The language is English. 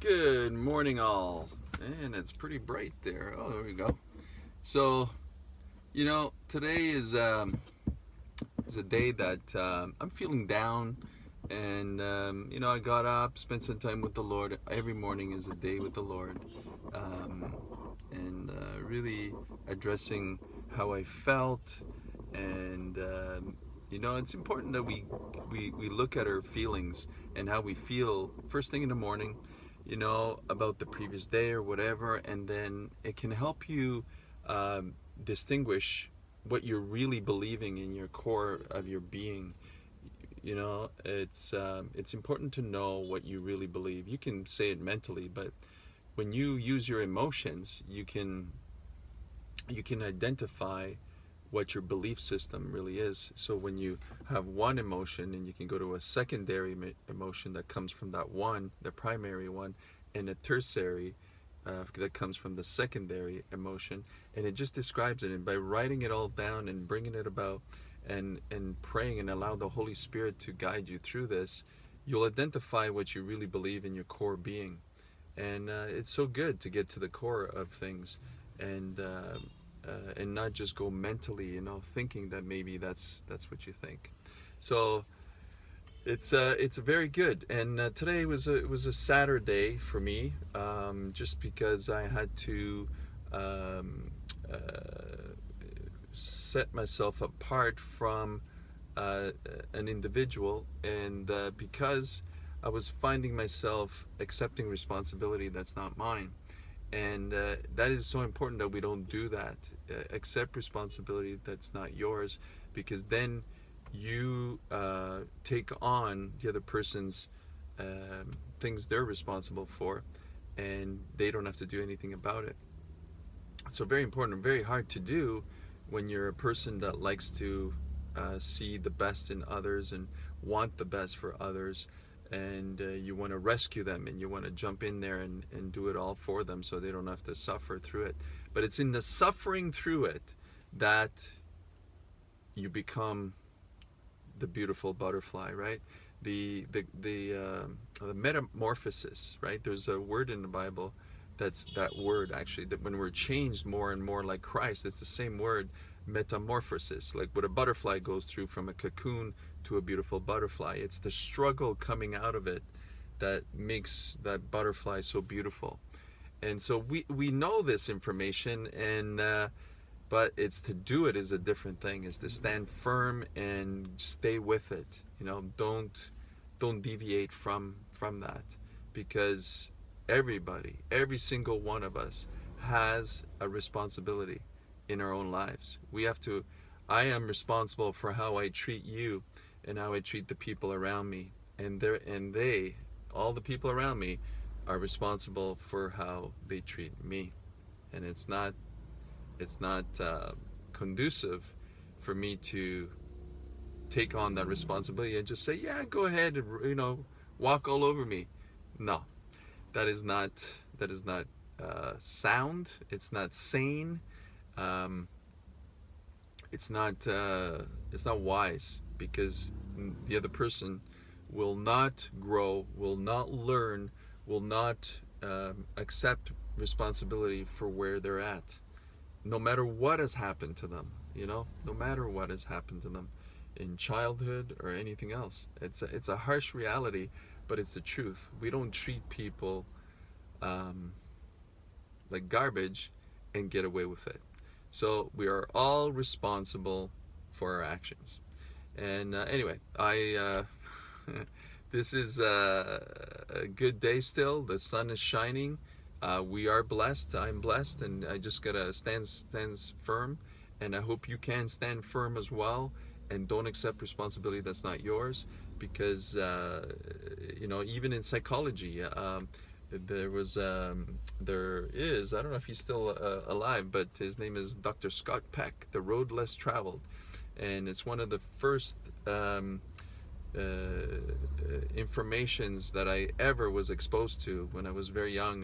Good morning, all. And it's pretty bright there. Oh, there we go. So, today is a day that I'm feeling down, and I got up, spent some time with the Lord. Every morning is a day with the Lord, um, and really addressing how I felt, and it's important that we look at our feelings and how we feel first thing in the morning, about the previous day or whatever, and then it can help you distinguish what you're really believing in your core of your being. It's important to know what you really believe. You can say it mentally, but when you use your emotions, you can identify what your belief system really is. So when you have one emotion, and you can go to a secondary emotion that comes from that one, the primary one, and a tertiary that comes from the secondary emotion, and it just describes it. And by writing it all down and bringing it about, and praying and allow the Holy Spirit to guide you through this, you'll identify what you really believe in your core being. And it's so good to get to the core of things, and not just go mentally, thinking that maybe that's what you think. So it's very good. And today was a Saturday for me, just because I had to um, uh, set myself apart from an individual, and because I was finding myself accepting responsibility that's not mine. And that is so important that we don't do that. Accept responsibility that's not yours, because then you take on the other person's things they're responsible for, and they don't have to do anything about it. So very important, very hard to do when you're a person that likes to see the best in others and want the best for others, and you want to rescue them, and you want to jump in there and do it all for them so they don't have to suffer through it. But it's in the suffering through it that you become the beautiful butterfly, right? The metamorphosis, right? There's a word in the Bible, that's that word actually, that when we're changed more and more like Christ, it's the same word, metamorphosis, like what a butterfly goes through from a cocoon to a beautiful butterfly. It's the struggle coming out of it that makes that butterfly so beautiful. And so we know this information, and but it's to do it is a different thing. Is to stand firm and stay with it. Don't deviate from that, because every single one of us has a responsibility in our own lives. We have to. I am responsible for how I treat you and how I treat the people around me, and they, all the people around me, are responsible for how they treat me. And it's not conducive for me to take on that responsibility and just say, yeah, go ahead and walk all over me. No, that is not sound. It's not sane. Um, it's not wise, because the other person will not grow, will not learn, will not accept responsibility for where they're at, no matter what has happened to them. No matter what has happened to them in childhood or anything else. It's a harsh reality, but it's the truth. We don't treat people um, like garbage and get away with it. So we are all responsible for our actions. And anyway, I this is a good day still. The sun is shining. We are blessed. I'm blessed, and I just gotta stand firm. And I hope you can stand firm as well, and don't accept responsibility that's not yours, because even in psychology, there is, I don't know if he's still alive, but his name is Dr. Scott Peck, The Road Less Traveled, and it's one of the first informations that I ever was exposed to when I was very young.